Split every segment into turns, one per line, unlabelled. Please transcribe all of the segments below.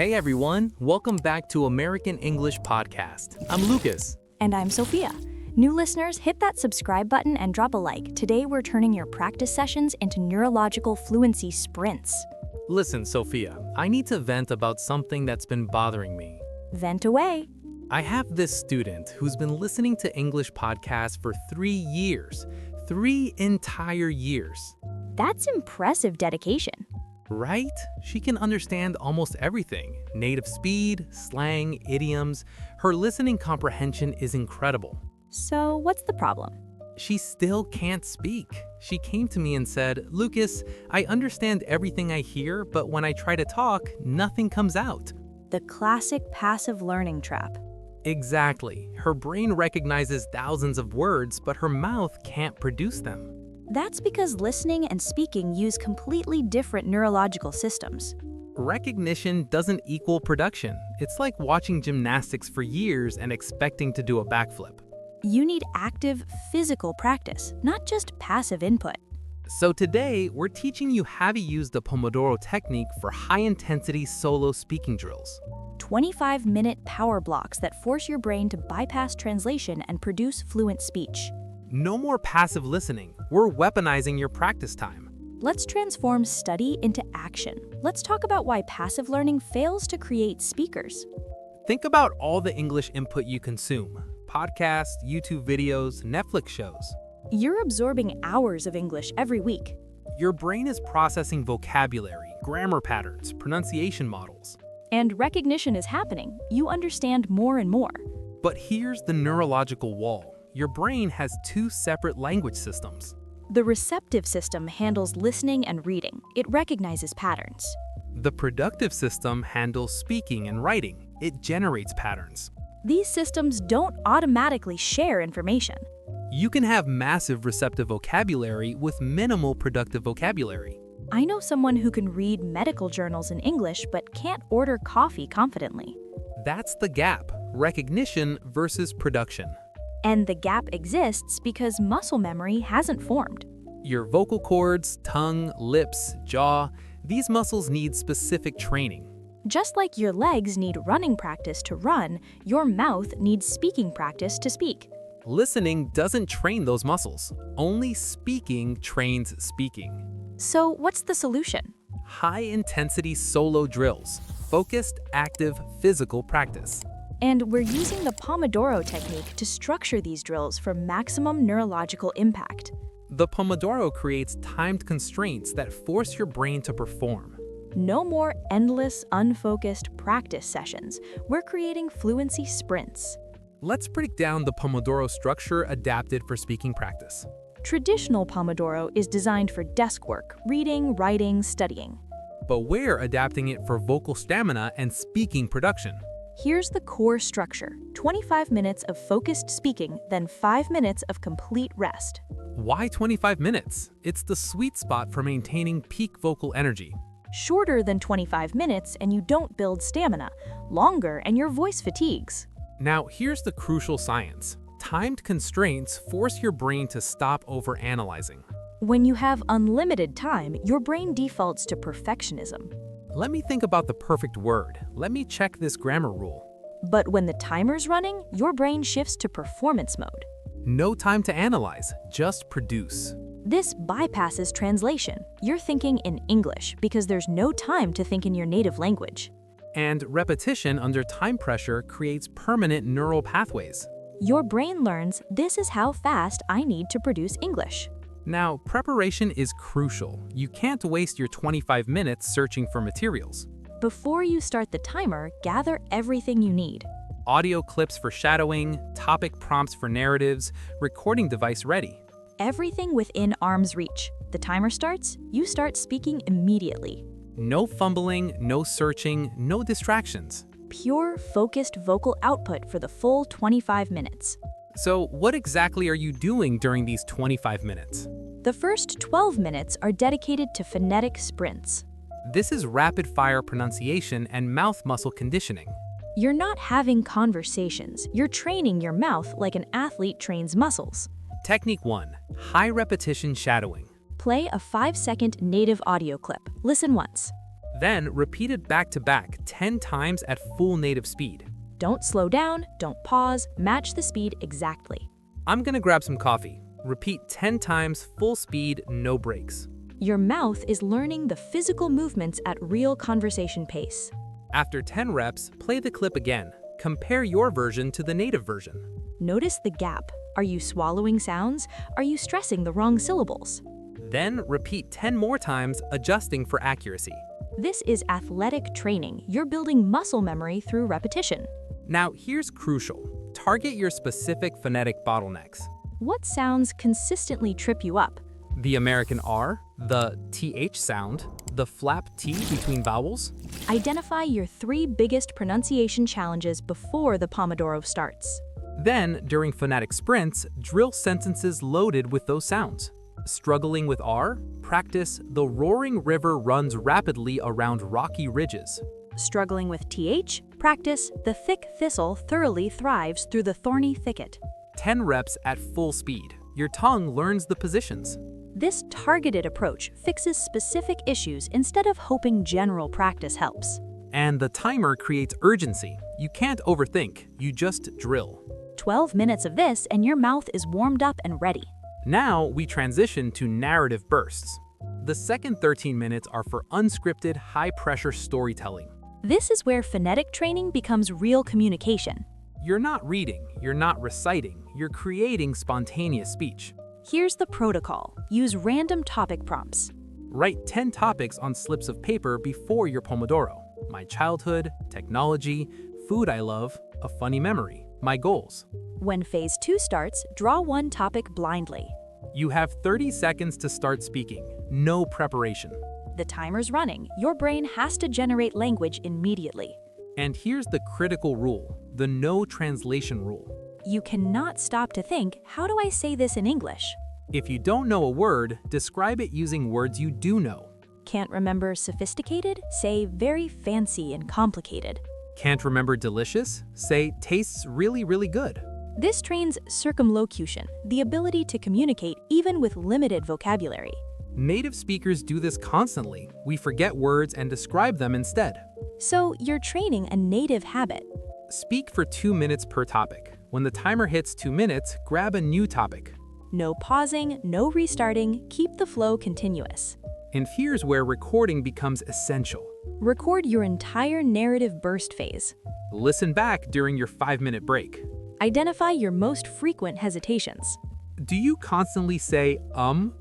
Hey everyone, welcome back to American English Podcast. I'm Lucas.
And I'm Sophia. New listeners, hit that subscribe button and drop a like. Today we're turning your practice sessions into neurological fluency sprints.
Listen, Sophia, I need to vent about something that's been bothering me.
Vent away.
I have this student who's been listening to English podcasts for 3 years. 3 entire years.
That's impressive dedication.
Right? She can understand almost everything. Native speed, slang, idioms. Her listening comprehension is incredible.
So what's the problem?
She still can't speak. She came to me and said, Lucas, I understand everything I hear, but when I try to talk, nothing comes out.
The classic passive learning trap.
Exactly. Her brain recognizes thousands of words, but her mouth can't produce them.
That's because listening and speaking use completely different neurological systems.
Recognition doesn't equal production. It's like watching gymnastics for years and expecting to do a backflip.
You need active, physical practice, not just passive input.
So today, we're teaching you how to use the Pomodoro Technique for high-intensity solo speaking drills.
25-minute power blocks that force your brain to bypass translation and produce fluent speech.
No more passive listening. We're weaponizing your practice time.
Let's transform study into action. Let's talk about why passive learning fails to create speakers.
Think about all the English input you consume. Podcasts, YouTube videos, Netflix shows.
You're absorbing hours of English every week.
Your brain is processing vocabulary, grammar patterns, pronunciation models.
And recognition is happening. You understand more and more.
But here's the neurological wall. Your brain has 2 separate language systems.
The receptive system handles listening and reading. It recognizes patterns.
The productive system handles speaking and writing. It generates patterns.
These systems don't automatically share information.
You can have massive receptive vocabulary with minimal productive vocabulary.
I know someone who can read medical journals in English but can't order coffee confidently.
That's the gap, recognition versus production.
And the gap exists because muscle memory hasn't formed.
Your vocal cords, tongue, lips, jaw, these muscles need specific training.
Just like your legs need running practice to run, your mouth needs speaking practice to speak.
Listening doesn't train those muscles. Only speaking trains speaking.
So what's the solution?
High-intensity solo drills. Focused, active, physical practice.
And we're using the Pomodoro Technique to structure these drills for maximum neurological impact.
The Pomodoro creates timed constraints that force your brain to perform.
No more endless, unfocused practice sessions. We're creating fluency sprints.
Let's break down the Pomodoro structure adapted for speaking practice.
Traditional Pomodoro is designed for desk work, reading, writing, studying.
But we're adapting it for vocal stamina and speaking production.
Here's the core structure: 25 minutes of focused speaking, then 5 minutes of complete rest.
Why 25 minutes? It's the sweet spot for maintaining peak vocal energy.
Shorter than 25 minutes and you don't build stamina. Longer and your voice fatigues.
Now, here's the crucial science. Timed constraints force your brain to stop overanalyzing.
When you have unlimited time, your brain defaults to perfectionism.
Let me think about the perfect word. Let me check this grammar rule.
But when the timer's running, your brain shifts to performance mode.
No time to analyze, just produce.
This bypasses translation. You're thinking in English because there's no time to think in your native language.
And repetition under time pressure creates permanent neural pathways.
Your brain learns, this is how fast I need to produce English.
Now, preparation is crucial. You can't waste your 25 minutes searching for materials.
Before you start the timer, gather everything you need.
Audio clips for shadowing, topic prompts for narratives, recording device ready.
Everything within arm's reach. The timer starts, you start speaking immediately.
No fumbling, no searching, no distractions.
Pure, focused vocal output for the full 25 minutes.
So, what exactly are you doing during these 25 minutes?
The first 12 minutes are dedicated to phonetic sprints.
This is rapid-fire pronunciation and mouth muscle conditioning.
You're not having conversations. You're training your mouth like an athlete trains muscles.
Technique 1. High repetition shadowing.
Play a 5-second native audio clip. Listen once.
Then repeat it back to back 10 times at full native speed.
Don't slow down, don't pause, match the speed exactly.
I'm gonna grab some coffee. Repeat 10 times full speed, no breaks.
Your mouth is learning the physical movements at real conversation pace.
After 10 reps, play the clip again. Compare your version to the native version.
Notice the gap. Are you swallowing sounds? Are you stressing the wrong syllables?
Then repeat 10 more times, adjusting for accuracy.
This is athletic training. You're building muscle memory through repetition.
Now, here's crucial. Target your specific phonetic bottlenecks.
What sounds consistently trip you up?
The American R, the TH sound, the flap T between vowels.
Identify your 3 biggest pronunciation challenges before the Pomodoro starts.
Then, during phonetic sprints, drill sentences loaded with those sounds. Struggling with R? Practice "the roaring river runs rapidly around rocky ridges."
Struggling with TH? Practice "the thick thistle thoroughly thrives through the thorny thicket."
10 reps at full speed. Your tongue learns the positions.
This targeted approach fixes specific issues instead of hoping general practice helps.
And the timer creates urgency. You can't overthink, you just drill.
12 minutes of this and your mouth is warmed up and ready.
Now we transition to narrative bursts. The second 13 minutes are for unscripted, high-pressure storytelling.
This is where phonetic training becomes real communication.
You're not reading, you're not reciting, you're creating spontaneous speech.
Here's the protocol. Use random topic prompts.
Write 10 topics on slips of paper before your Pomodoro. My childhood, technology, food I love, a funny memory, my goals.
When phase 2 starts, draw one topic blindly.
You have 30 seconds to start speaking. No preparation.
The timer's running. Your brain has to generate language immediately.
And here's the critical rule, the no translation rule.
You cannot stop to think, how do I say this in English?
If you don't know a word, describe it using words you do know.
Can't remember sophisticated? Say very fancy and complicated.
Can't remember delicious? Say tastes really, really good.
This trains circumlocution, the ability to communicate even with limited vocabulary.
Native speakers do this constantly. We forget words and describe them instead.
So you're training a native habit.
Speak for 2 minutes per topic. When the timer hits 2 minutes, grab a new topic.
No pausing, no restarting, keep the flow continuous.
And here's where recording becomes essential.
Record your entire narrative burst phase.
Listen back during your 5-minute break.
Identify your most frequent hesitations.
Do you constantly say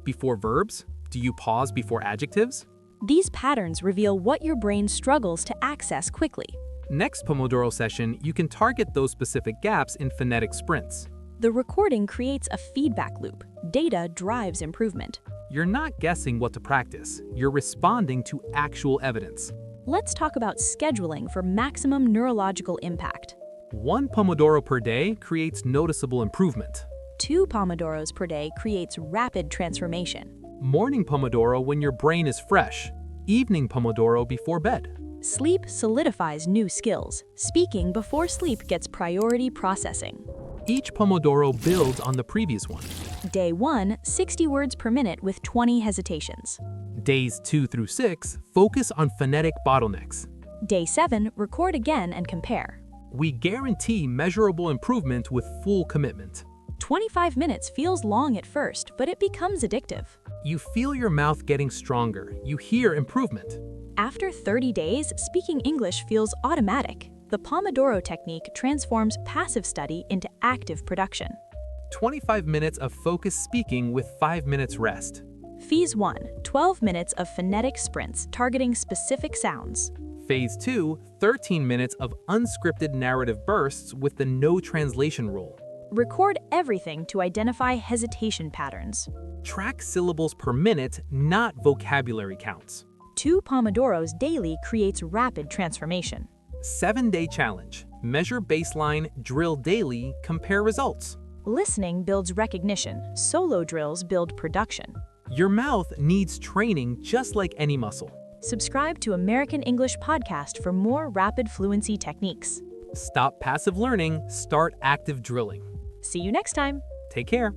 before verbs? Do you pause before adjectives?
These patterns reveal what your brain struggles to access quickly.
Next Pomodoro session, you can target those specific gaps in phonetic sprints.
The recording creates a feedback loop. Data drives improvement.
You're not guessing what to practice. You're responding to actual evidence.
Let's talk about scheduling for maximum neurological impact.
1 Pomodoro per day creates noticeable improvement.
2 Pomodoros per day creates rapid transformation.
Morning Pomodoro when your brain is fresh. Evening Pomodoro before bed.
Sleep solidifies new skills. Speaking before sleep gets priority processing.
Each Pomodoro builds on the previous one.
Day 1, 60 words per minute with 20 hesitations.
Days 2 through 6 focus on phonetic bottlenecks.
Day 7, record again and compare.
We guarantee measurable improvement with full commitment.
25 minutes feels long at first, but it becomes addictive.
You feel your mouth getting stronger. You hear improvement.
After 30 days, speaking English feels automatic. The Pomodoro Technique transforms passive study into active production.
25 minutes of focused speaking with 5 minutes rest.
Phase 1, 12 minutes of phonetic sprints targeting specific sounds.
Phase 2, 13 minutes of unscripted narrative bursts with the no translation rule.
Record everything to identify hesitation patterns.
Track syllables per minute, not vocabulary counts.
2 Pomodoros daily creates rapid transformation.
7-day challenge. Measure baseline, drill daily, compare results.
Listening builds recognition. Solo drills build production.
Your mouth needs training just like any muscle.
Subscribe to American English Podcast for more rapid fluency techniques.
Stop passive learning, start active drilling.
See you next time.
Take care.